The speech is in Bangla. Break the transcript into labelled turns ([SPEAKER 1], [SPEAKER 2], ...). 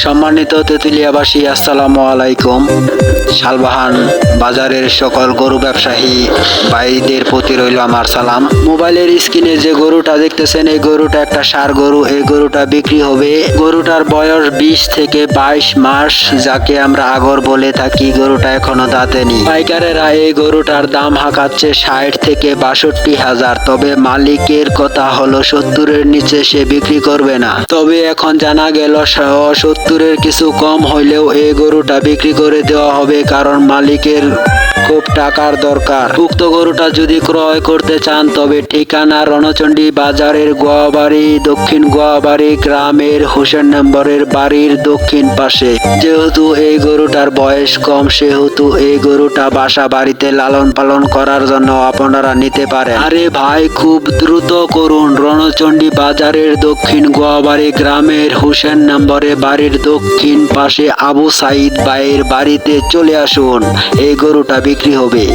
[SPEAKER 1] সম্মানিত তেঁতুলিয়াবাসী, আসসালামু আলাইকুম। শালবাহান বাজারের সকল গরু ব্যবসায়ী ভাইদের প্রতি রইল আমার সালাম। মোবাইলের স্ক্রিনে যে গরুটা দেখতেছেন, এই গরুটা একটা ষাঁড় গরু। এই গরুটা বিক্রি হবে। গরুটার বয়স 20 থেকে 22 মাস, যাকে আমরা আগর বলে থাকি। গরুটা এখনো দাঁতেনি। পাইকারেরা এই গরুটার দাম হাঁকাচ্ছে 60 থেকে 62 হাজার। তবে মালিকের কথা হলো 70-এর নিচে সে বিক্রি করবে না। তবে এখন জানা গেল 70-এর কিছু কম হইলেও এই গরুটা বিক্রি করে দেওয়া হবে, কারণ মালিকের খুব টাকার দরকার। উক্ত গরুটা যদি ক্রয় করতে চান তবে ঠিকানা রণচণ্ডী বাজারের গোয়াবাড়ি, দক্ষিণ গোয়াবাড়ি গ্রামের হোসেন নম্বরের বাড়ির দক্ষিণ পাশে। যেহেতু এই গরুটার বয়স কম, সেহেতু এই গরুটা বাসা বাড়িতে লালন পালন করার জন্য আপনারা নিতে পারেন। আরে ভাই, খুব দ্রুত করুন। রণচণ্ডী বাজারের দক্ষিণ গোয়াবাড়ি গ্রামের হোসেন নম্বরে বাড়ির দক্ষিণ পাশে আবু সাইদ ভাইয়ের বাড়িতে চলে আসুন। এই গরুটা বিক্রি হবে।